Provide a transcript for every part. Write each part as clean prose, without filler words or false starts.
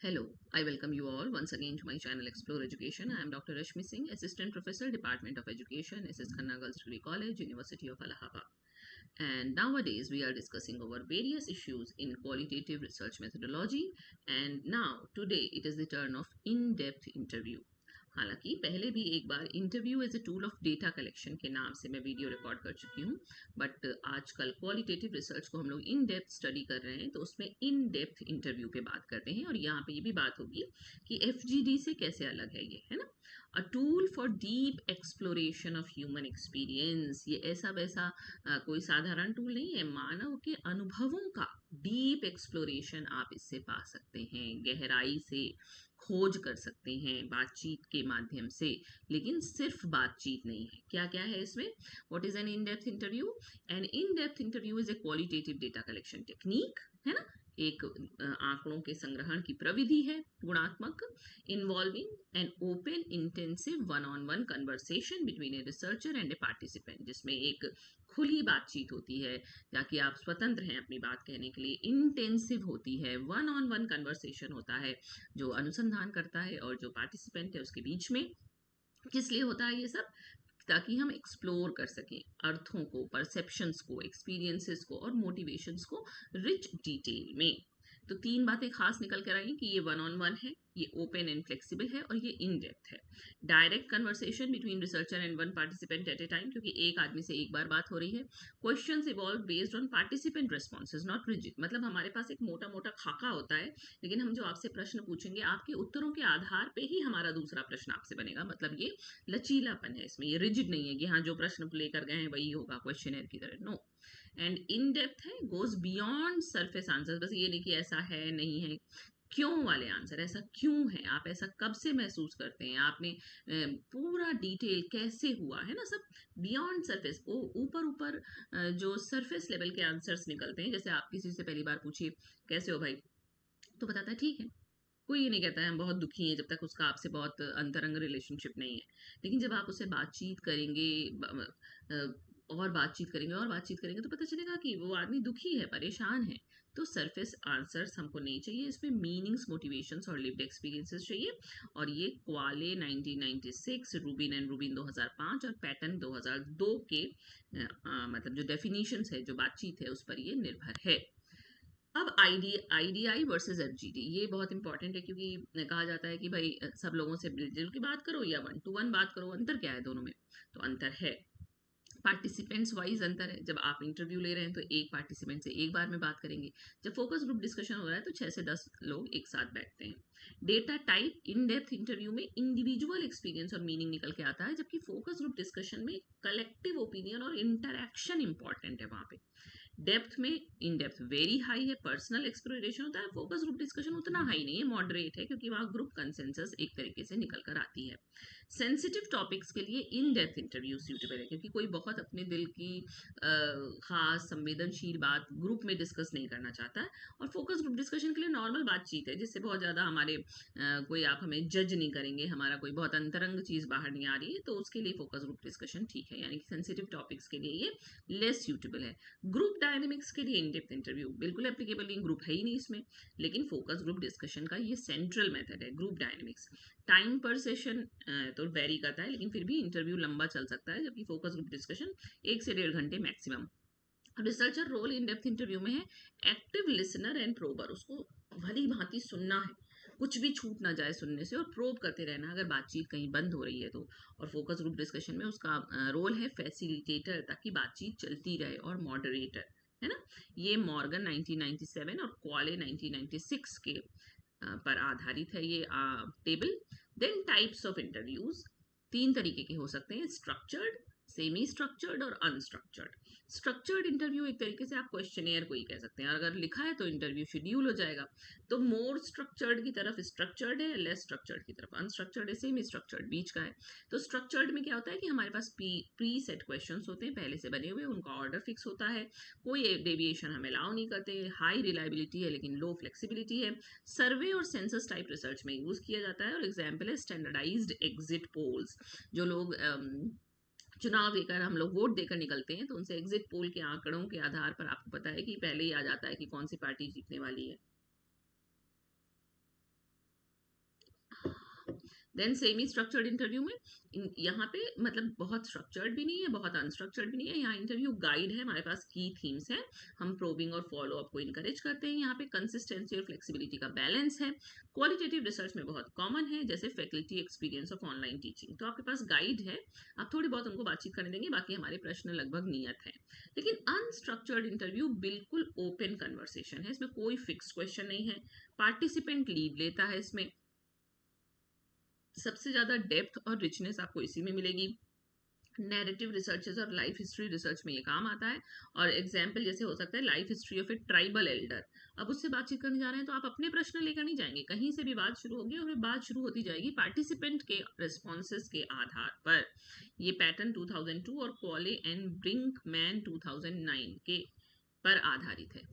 Hello, I welcome you all once again to my channel Explore Education. I am Dr. Rashmi Singh, Assistant Professor, Department of Education, SS Khanna Girls Degree College, University of Allahabad. And nowadays we are discussing over various issues in qualitative research methodology. And now, today, it is the turn of in-depth interview. हालांकि पहले भी एक बार interview as a tool of data collection के नाम से मैं video record कर चुकी हूँ, बट आजकल क्वालिटेटिव रिसर्च को हम लोग इन डेप्थ स्टडी कर रहे हैं, तो उसमें इन डेप्थ इंटरव्यू पे बात करते हैं। और यहाँ पे ये भी बात होगी कि FGD से कैसे अलग है ये, है ना। A tool for deep exploration of human experience, ये ऐसा वैसा कोई साधारण टूल नहीं है। मानव के अनुभवों का डीप एक्सप्लोरेशन आप इससे पा सकते हैं, गहराई से खोज कर सकते हैं बातचीत के माध्यम से। लेकिन सिर्फ बातचीत नहीं है, क्या क्या है इसमें। What is an in depth interview? An in depth interview is a qualitative data collection technique, है ना। एक आंकड़ों के संग्रहण की प्रविधि है, गुणात्मक, involving an open intensive one on one conversation between a researcher and A participant, जिसमें एक खुली बातचीत होती है ताकि आप स्वतंत्र हैं अपनी बात कहने के लिए। इंटेंसिव होती है, वन ऑन वन कन्वर्सेशन होता है जो अनुसंधान करता है और जो पार्टिसिपेंट है उसके बीच में। किस लिए होता है ये सब? ताकि हम एक्सप्लोर कर सकें अर्थों को, परसेप्शंस को, एक्सपीरियंसेस को और मोटिवेशंस को रिच डिटेल में। तो तीन बातें खास निकल कर आई कि ये वन ऑन वन है, ये ओपन एंड फ्लेक्सिबल है और ये इन डेप्थ है। Direct conversation between researcher and one participant at a time, क्योंकि एक आदमी से एक बार बात हो रही है। Questions evolve based on participant responses, not rigid. मतलब हमारे पास एक मोटा मोटा खाका होता है, लेकिन हम जो आपसे प्रश्न पूछेंगे आपके उत्तरों के आधार पे ही हमारा दूसरा प्रश्न आपसे बनेगा। मतलब ये लचीलापन है इसमें, ये रिजिड नहीं है कि हाँ जो प्रश्न लेकर गए हैं वही होगा क्वेश्चनर की तरह, नो। एंड इन डेप्थ है, गोज बियॉन्ड सरफेस आंसर। बस ये नहीं कि ऐसा है नहीं है, क्यों वाले आंसर, ऐसा क्यों है, आप ऐसा कब से महसूस करते हैं, आपने पूरा डिटेल कैसे हुआ, है ना, सब बियॉन्ड सरफेस। वो ऊपर ऊपर जो सरफेस लेवल के आंसर्स निकलते हैं। जैसे आप किसी से पहली बार पूछिए कैसे हो भाई, तो बताता है ठीक है। कोई ये नहीं कहता है हम बहुत दुखी हैं जब तक उसका आपसे बहुत अंतरंग रिलेशनशिप नहीं है। लेकिन जब आप उससे बातचीत करेंगे, और बातचीत करेंगे और बातचीत करेंगे, तो पता चलेगा कि वो आदमी दुखी है, परेशान है। तो सरफेस आंसर्स हमको नहीं चाहिए, इसमें मीनिंग्स, मोटिवेशंस और लिव्ड एक्सपीरियंसेस चाहिए। और ये क्वाले 1996, रूबिन एंड रूबिन 2005 और पैटर्न 2002 के मतलब जो डेफिनेशंस है, जो बातचीत है, उस पर ये निर्भर है। अब आईडीआई वर्सेस एफजीडी, ये बहुत इंपॉर्टेंट है, क्योंकि कहा जाता है कि भाई सब लोगों से मिलजुल के बात करो या वन टू वन बात करो। अंतर क्या है दोनों में? तो अंतर है पार्टिसिपेंट्स वाइज अंतर है। जब आप इंटरव्यू ले रहे हैं तो एक पार्टिसिपेंट से एक बार में बात करेंगे। जब फोकस ग्रुप डिस्कशन हो रहा है तो 6 से 10 लोग एक साथ बैठते हैं। डेटा टाइप, इन डेप्थ इंटरव्यू में इंडिविजुअल एक्सपीरियंस और मीनिंग निकल के आता है, जबकि फोकस ग्रुप डिस्कशन में कलेक्टिव ओपिनियन और इंटरैक्शन इंपॉर्टेंट है वहां पे। डेप्थ में, इन डेप्थ वेरी हाई है, पर्सनल एक्सप्लोरेशन होता है। फोकस ग्रुप डिस्कशन उतना हाई नहीं है, मॉडरेट है, क्योंकि वहां ग्रुप कंसेंसस एक तरीके से निकल कर आती है। सेंसिटिव टॉपिक्स के लिए इन डेप्थ इंटरव्यू सूटेबल है, क्योंकि कोई बहुत अपने दिल की खास संवेदनशील बात ग्रुप में डिस्कस नहीं करना चाहता है। और फोकस ग्रुप डिस्कशन के लिए नॉर्मल बातचीत है, जिससे बहुत ज़्यादा हमारे कोई, आप हमें जज नहीं करेंगे, हमारा कोई बहुत अंतरंग चीज़ बाहर नहीं आ रही है, तो उसके लिए फोकस ग्रुप डिस्कशन ठीक है। यानी कि सेंसिटिव टॉपिक्स के लिए ये लेस सूटेबल है। ग्रुप डायनेमिक्स के लिए इन डेप्थ इंटरव्यू बिल्कुल एप्लीकेबल नहीं, ग्रुप है ही नहीं इसमें। लेकिन फोकस ग्रुप डिस्कशन का ये सेंट्रल मेथड है, ग्रुप डायनेमिक्स। टाइम पर सेशन तो वेरी करता है, लेकिन फिर भी इंटरव्यू लंबा चल सकता है, जबकि फोकस ग्रुप डिस्कशन 1 से 1.5 घंटे maximum. Researcher role in depth interview में है एक्टिव लिसनर एंड प्रोबर। उसको भली भांति सुनना है, कुछ भी छूट ना जाए सुनने से, और प्रोब करते रहना अगर बातचीत कहीं बंद हो रही है तो। और फोकस ग्रुप डिस्कशन में उसका रोल है फैसिलिटेटर, ताकि बातचीत चलती रहे, और मॉडरेटर, है ना। ये मॉर्गन 1997 और क्वाले 1996 के पर आधारित है ये table. Then types of interviews 3 तरीके के हो सकते हैं, स्ट्रक्चर्ड, सेमी स्ट्रक्चर्ड और अनस्ट्रक्चर्ड। स्ट्रक्चर्ड इंटरव्यू एक तरीके से आप क्वेश्चनेयर को ही कह सकते हैं, और अगर लिखा है तो इंटरव्यू शेड्यूल हो जाएगा। तो मोर स्ट्रक्चर्ड की तरफ स्ट्रक्चर्ड है, लेस स्ट्रक्चर्ड की तरफ अनस्ट्रक्चर्ड है, सेमी स्ट्रक्चर्ड बीच का है। तो स्ट्रक्चर्ड में क्या होता है कि हमारे पास प्री सेट क्वेश्चन होते हैं, पहले से बने हुए, उनका ऑर्डर फिक्स होता है, कोई डेविएशन हम अलाउ नहीं करते, हाई रिलायबिलिटी है लेकिन लो फ्लेक्सिबिलिटी है। सर्वे और सेंसस टाइप रिसर्च में यूज किया जाता है। और एग्जाम्पल है स्टैंडर्डाइज्ड एग्जिट पोल्स। जो लोग चुनाव देकर, हम लोग वोट देकर निकलते हैं, तो उनसे एग्जिट पोल के आंकड़ों के आधार पर आपको पता है कि पहले ही आ जाता है कि कौन सी पार्टी जीतने वाली है। देन सेमी स्ट्रक्चर्ड इंटरव्यू में यहाँ पे मतलब बहुत स्ट्रक्चर्ड भी नहीं है, बहुत अनस्ट्रक्चर्ड भी नहीं है। यहाँ इंटरव्यू गाइड है, हमारे पास की थीम्स है, हम प्रोबिंग और फॉलो अप को इनकरेज करते हैं। यहाँ पे कंसिस्टेंसी और फ्लेक्सिबिलिटी का बैलेंस है। क्वालिटेटिव रिसर्च में बहुत कॉमन है, जैसे faculty experience of online teaching. तो आपके पास गाइड है, आप थोड़ी बहुत उनको बातचीत करने देंगे, बाकी हमारे प्रश्न लगभग नियत है। लेकिन अनस्ट्रक्चर्ड इंटरव्यू बिल्कुल ओपन कन्वर्सेशन है, इसमें कोई फिक्स क्वेश्चन नहीं है, पार्टिसिपेंट लीड लेता है। इसमें सबसे ज्यादा डेप्थ और रिचनेस आपको इसी में मिलेगी। नैरेटिव रिसर्चेस और लाइफ हिस्ट्री रिसर्च में ये काम आता है। और एग्जाम्पल जैसे हो सकता है life history of a tribal Elder, अब उससे बातचीत करने जा रहे हैं तो आप अपने प्रश्न लेकर नहीं जाएंगे, कहीं से भी बात शुरू होगी और फिर बात शुरू होती जाएगी पार्टिसिपेंट के रिस्पॉन्सेज के आधार पर। ये पैटर्न 2002 और कॉले एंड ब्रिंकमैन 2009 के पर आधारित है।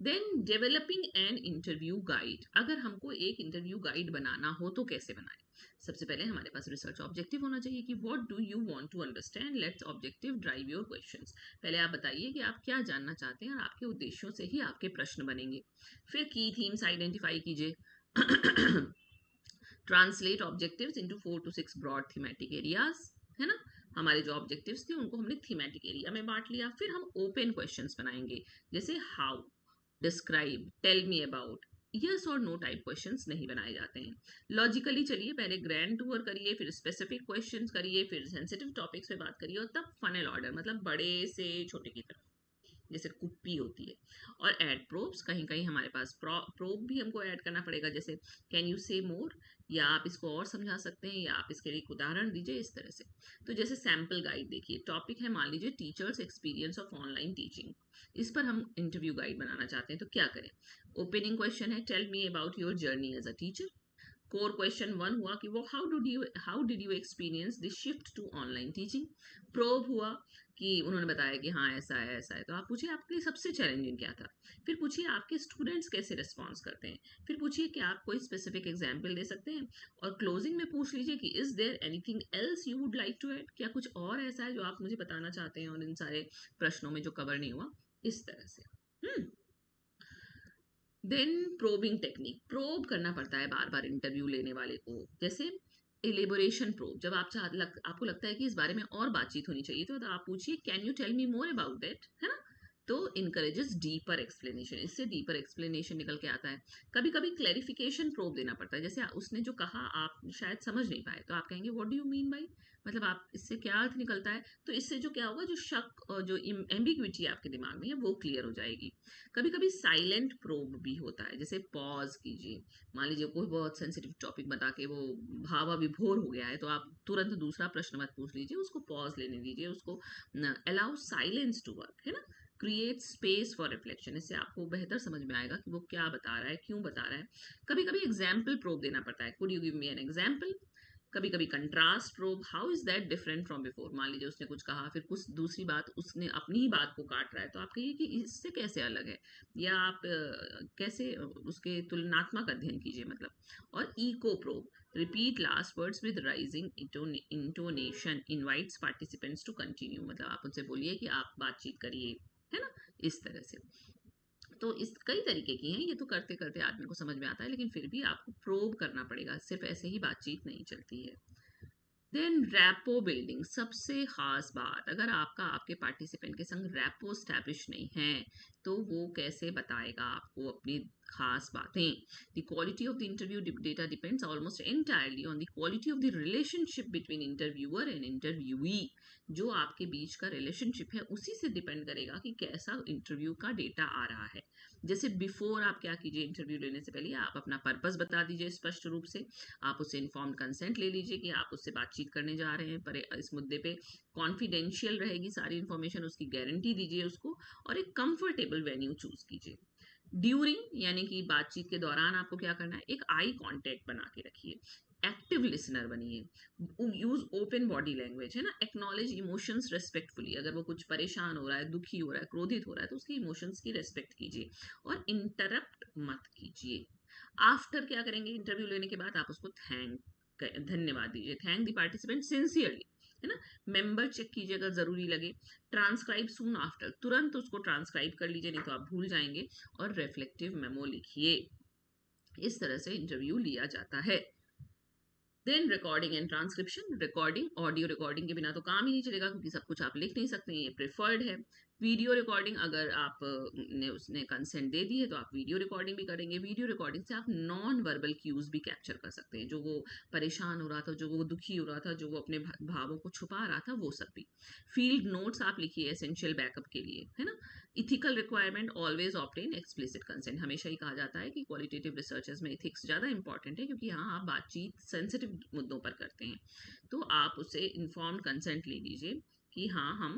Then developing an interview guide, अगर हमको एक इंटरव्यू गाइड बनाना हो तो कैसे बनाए। सबसे पहले हमारे पास रिसर्च ऑब्जेक्टिव होना चाहिए कि what do you want to understand, let's objective drive your questions. पहले आप बताइए कि आप क्या जानना चाहते हैं और आपके उद्देश्यों से ही आपके प्रश्न बनेंगे। फिर की थीम्स आइडेंटिफाई कीजिए। Translate objectives into 4 to 6 broad thematic areas, है ना। हमारे जो ऑब्जेक्टिव्स थे उनको हमने थीमेटिक एरिया में बांट लिया। फिर हम ओपन क्वेश्चंस बनाएंगे, जैसे how, describe, tell me about. Yes और नो टाइप क्वेश्चंस नहीं बनाए जाते हैं। लॉजिकली चलिए, पहले ग्रैंड टूर करिए, फिर स्पेसिफिक क्वेश्चंस करिए, फिर सेंसिटिव टॉपिक्स पे बात करिए और तब फनल ऑर्डर, मतलब बड़े से छोटे की तरफ, जैसे कुप्पी होती है। और ऐड प्रोब्स, कहीं कहीं हमारे पास प्रोब भी हमको ऐड करना पड़ेगा, जैसे कैन यू से मोर, या आप इसको और समझा सकते हैं, या आप इसके लिए एक उदाहरण दीजिए, इस तरह से। तो जैसे सैम्पल गाइड देखिए, टॉपिक है मान लीजिए teachers experience of online teaching, इस पर हम इंटरव्यू गाइड बनाना चाहते हैं तो क्या करें। ओपनिंग क्वेश्चन है tell me about your journey as a teacher. Core question one हुआ कि वो how did you experience this shift to online teaching. Probe हुआ कि उन्होंने बताया कि हाँ ऐसा है ऐसा है, तो आप पूछिए आपके लिए सबसे चैलेंजिंग क्या था। फिर पूछिए आपके स्टूडेंट्स कैसे रिस्पॉन्स करते हैं। फिर पूछिए कि आप कोई स्पेसिफिक एग्जाम्पल दे सकते हैं। और क्लोजिंग में पूछ लीजिए कि is there anything else you would like to add, क्या कुछ और ऐसा है जो आप मुझे बताना चाहते हैं और इन सारे प्रश्नों में जो कवर नहीं हुआ, इस तरह से। देन प्रोबिंग टेक्निक, प्रोब करना पड़ता है बार बार इंटरव्यू लेने वाले को, जैसे एलिबोरेशन प्रोब, जब आपको लगता है कि इस बारे में और बातचीत होनी चाहिए तो आप पूछिए can you tell me more about that, है ना। तो इनकरेजेस डीपर एक्सप्लेनेशन, इससे डीपर एक्सप्लेनेशन निकल के आता है। कभी कभी क्लैरिफिकेशन प्रोब देना पड़ता है, जैसे उसने जो कहा आप शायद समझ नहीं पाए तो आप कहेंगे what do you mean by, मतलब आप इससे क्या अर्थ निकलता है। तो इससे जो क्या होगा, जो शक और जो एम्बिग्विटी आपके दिमाग में है वो क्लियर हो जाएगी। कभी कभी साइलेंट प्रोब भी होता है, जैसे पॉज कीजिए, मान लीजिए कोई बहुत सेंसिटिव टॉपिक बता के वो भावाविभोर हो गया है तो आप तुरंत दूसरा प्रश्न मत पूछ लीजिए, उसको पॉज लेने दीजिए, उसको अलाउ साइलेंस टू वर्क, है ना। क्रिएट स्पेस फॉर रिफ्लेक्शन, इससे आपको बेहतर समझ में आएगा कि वो क्या बता रहा है, क्यों बता रहा है। कभी कभी एग्जाम्पल प्रोब देना पड़ता है, could you give me an example. कभी कभी contrast probe, how is that different from before, मान लीजिए उसने कुछ कहा फिर कुछ दूसरी बात, उसने अपनी ही बात को काट रहा है तो आप कहिए कि इससे कैसे अलग है, या आप कैसे उसके तुलनात्मक अध्ययन कीजिए, मतलब। और echo probe, repeat last words with rising intonation, invites participants to continue, मतलब आप उनसे बोलिए कि आप बातचीत करिए, है ना, इस तरह से। तो इस कई तरीके की हैं, ये तो करते करते आदमी को समझ में आता है, लेकिन फिर भी आपको प्रोब करना पड़ेगा, सिर्फ ऐसे ही बातचीत नहीं चलती है। देन रैपो बिल्डिंग, सबसे खास बात, अगर आपका आपके पार्टिसिपेंट के संग रैपो स्टैब्लिश नहीं है तो वो कैसे बताएगा आपको अपनी खास बातें। The quality of the interview data depends almost entirely on the quality of the relationship between interviewer and interviewee. जो आपके बीच का रिलेशनशिप है उसी से डिपेंड करेगा कि कैसा इंटरव्यू का डेटा आ रहा है। जैसे बिफोर आप क्या कीजिए, इंटरव्यू लेने से पहले आप अपना पर्पस बता दीजिए स्पष्ट रूप से, आप उससे इन्फॉर्म कंसेंट ले लीजिए कि आप उससे बातचीत करने जा रहे हैं, पर इस मुद्दे पे कॉन्फिडेंशियल रहेगी सारी इन्फॉर्मेशन, उसकी गारंटी दीजिए उसको। और एक कंफर्टेबल वेन्यू चूज कीजिए। ड्यूरिंग यानी कि बातचीत के दौरान आपको क्या करना है, एक आई कांटेक्ट बना के रखिए, एक्टिव लिसनर बनिए, यूज ओपन बॉडी लैंग्वेज, है ना। एक्नॉलेज इमोशंस रेस्पेक्टफुली, अगर वो कुछ परेशान हो रहा है, दुखी हो रहा है, क्रोधित हो रहा है तो उसके इमोशंस की रेस्पेक्ट कीजिए। और इंटरप्ट मत कीजिए। आफ्टर क्या करेंगे, इंटरव्यू लेने के बाद आप उसको धन्यवाद दीजिए, थैंक द पार्टिसिपेंट सिंसियरली, है ना। मेंबर चेक कीजिए अगर जरूरी लगे। ट्रांसक्राइब सून आफ्टर, तुरंत उसको ट्रांसक्राइब कर लीजिए, नहीं तो आप भूल जाएंगे। और रिफ्लेक्टिव मेमो लिखिए। इस तरह से इंटरव्यू लिया जाता है। Then recording and transcription. Recording, audio recording के बिना तो काम ही नहीं चलेगा क्योंकि सब कुछ आप लिख नहीं सकते, ये प्रेफर्ड है। वीडियो रिकॉर्डिंग, अगर आप ने उसने कंसेंट दे दी है तो आप वीडियो रिकॉर्डिंग भी करेंगे। वीडियो रिकॉर्डिंग से आप नॉन वर्बल क्यूज भी कैप्चर कर सकते हैं, जो वो परेशान हो रहा था, जो वो दुखी हो रहा था, जो वो अपने भावों को छुपा रहा था, वो सब भी। फील्ड नोट्स आप लिखिए एसेंशियल बैकअप के लिए, है ना। Ethical requirement, always obtain explicit consent. हमेशा ही कहा जाता है कि क्वालिटेटिव रिसर्चेस में एथिक्स ज़्यादा इंपॉर्टेंट है, क्योंकि यहाँ आप बातचीत सेंसिटिव मुद्दों पर करते हैं, तो आप उससे इन्फॉर्म्ड कंसेंट ले लीजिए कि हाँ हम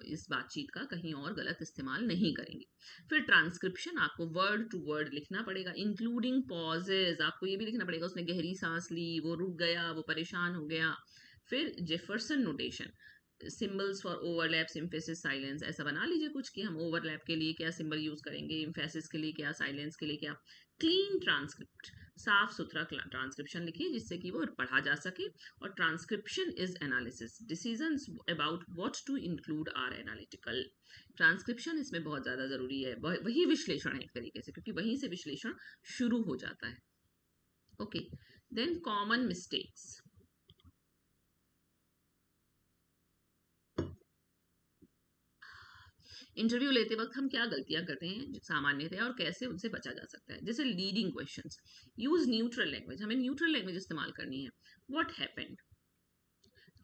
इस बातचीत का कहीं और गलत इस्तेमाल नहीं करेंगे। फिर ट्रांसक्रिप्शन, आपको वर्ड टू वर्ड लिखना पड़ेगा, इंक्लूडिंग पॉजेज। आपको ये भी लिखना पड़ेगा उसने गहरी सांस ली, वो रुक गया, वो परेशान हो गया। फिर Jefferson notation, symbols for overlap, symphysis, silence, ऐसा बना लीजिए कुछ कि हम ओवरलैप के लिए क्या सिंबल यूज करेंगे, इम्फेसिस के लिए क्या, साइलेंस के लिए क्या। क्लीन ट्रांसक्रिप्ट, साफ सुथरा ट्रांसक्रिप्शन लिखिए जिससे कि वो पढ़ा जा सके। और transcription is analysis, decisions about what to include are analytical. Transcription इसमें बहुत ज़्यादा ज़रूरी है, वही विश्लेषण है एक तरीके से, क्योंकि वहीं से विश्लेषण शुरू हो जाता है। Okay, then common mistakes. Interview लेते वक्त हम क्या गलतियां करते हैं जो सामान्यतया, और कैसे उनसे बचा जा सकता है। जैसे leading questions, use neutral language, हमें न्यूट्रल लैंग्वेज इस्तेमाल करनी है। व्हाट हैपेंड,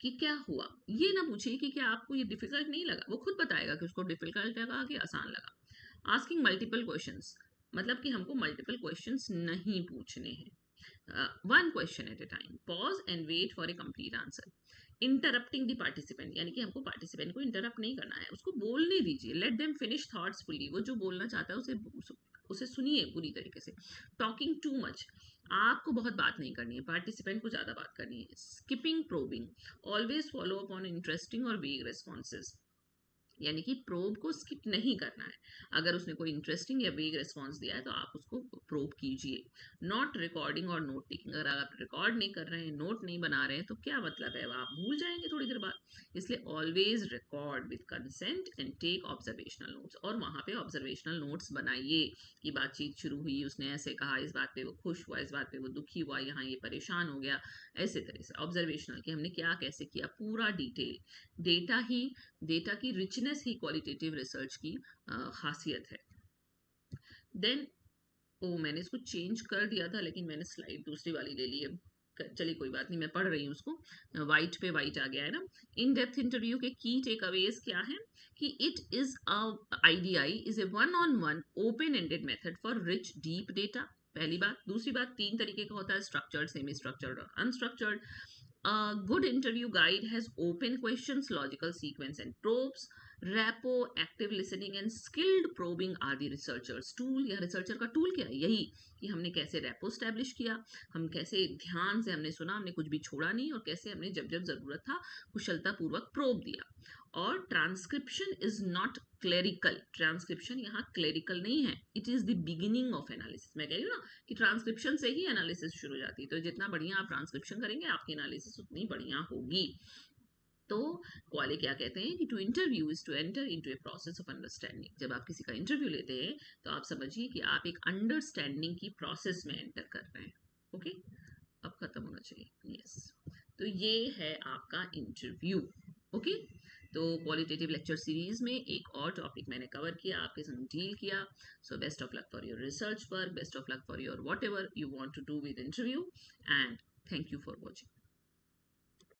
कि क्या हुआ। ये ना पूछिए कि क्या आपको ये डिफिकल्ट नहीं लगा, वो खुद बताएगा कि उसको डिफिकल्ट लगा कि आसान लगा। आस्किंग मल्टीपल क्वेश्चंस, मतलब कि हमको मल्टीपल क्वेश्चंस नहीं पूछने हैं। One question at a time, pause and wait for a complete answer. Interrupting the participant, यानी कि हमको पार्टिसिपेंट को इंटरप्ट नहीं करना है, उसको बोलने दीजिए। Let them finish thoughts fully, वो जो बोलना चाहता है उसे सुनिए पूरी तरीके से। टॉकिंग टू मच, आपको बहुत बात नहीं करनी है, पार्टिसिपेंट को ज़्यादा बात करनी है। Skipping probing, always follow up on interesting और वीक रिस्पॉन्सेज, यानी कि प्रोब को स्किप नहीं करना है। अगर उसने कोई इंटरेस्टिंग या वेग रिस्पॉन्स दिया है तो आप उसको प्रोब कीजिए। नॉट रिकॉर्डिंग और नोट टेकिंग, अगर आप रिकॉर्ड नहीं कर रहे हैं, नोट नहीं बना रहे हैं, तो क्या मतलब है, आप भूल जाएंगे थोड़ी देर बाद। इसलिए always record with consent and take observational notes, और वहाँ पे ऑब्जर्वेशनल नोट्स बनाइए कि बातचीत शुरू हुई, उसने ऐसे कहा, इस बात पे वो खुश हुआ, इस बात पे वो दुखी हुआ, यहाँ ये परेशान हो गया, ऐसे तरह से ऑब्जर्वेशनल कि हमने क्या कैसे किया, पूरा डिटेल। डेटा ही, डेटा की रिचनेस ही क्वालिटेटिव रिसर्च की खासियत है। देन, ओ मैंने इसको चेंज कर दिया था लेकिन मैंने स्लाइड दूसरी वाली ले ली है, चलिए कोई बात नहीं, मैं पढ़ रही हूँ उसको। वाइट पे वाइट आ गया है ना। इन डेप्थ इंटरव्यू के की टेक अवेज क्या है कि it is IDI is a one on one open ended method for rich deep data, पहली बात। दूसरी बात, तीन तरीके का होता है, स्ट्रक्चर्ड, सेमी स्ट्रक्चर्ड और unstructured. A good interview guide has open questions, logical sequence and probes. Rapo, active listening and skilled probing are the researchers tool, या रिसर्चर का टूल क्या है, यही कि हमने कैसे रैपो स्टैब्लिश किया, हम कैसे ध्यान से हमने सुना, हमने कुछ भी छोड़ा नहीं, और कैसे हमने जब जब जरूरत था कुशलता पूर्वक प्रोब दिया। और transcription is not clerical, transcription यहाँ क्लेरिकल नहीं है, it is the beginning of analysis. मैं कह रही हूँ ना कि ट्रांसक्रिप्शन से ही एनालिसिस शुरू हो जाती है, तो जितना बढ़िया आप ट्रांसक्रिप्शन करेंगे आपकी एनालिसिस उतनी बढ़िया होगी। तो क्वाले क्या कहते हैं कि to interview is to enter into a process of understanding. जब आप किसी का इंटरव्यू लेते हैं तो आप समझिए कि आप एक अंडरस्टैंडिंग की प्रोसेस में एंटर कर रहे हैं। ओके, अब खत्म होना चाहिए, यस। तो ये है आपका इंटरव्यू। ओके, तो क्वालिटेटिव लेक्चर सीरीज में एक और टॉपिक मैंने कवर किया, आपके संग डील किया। So best of luck for your research work, best of luck for your whatever you want to do with interview, and thank you for watching.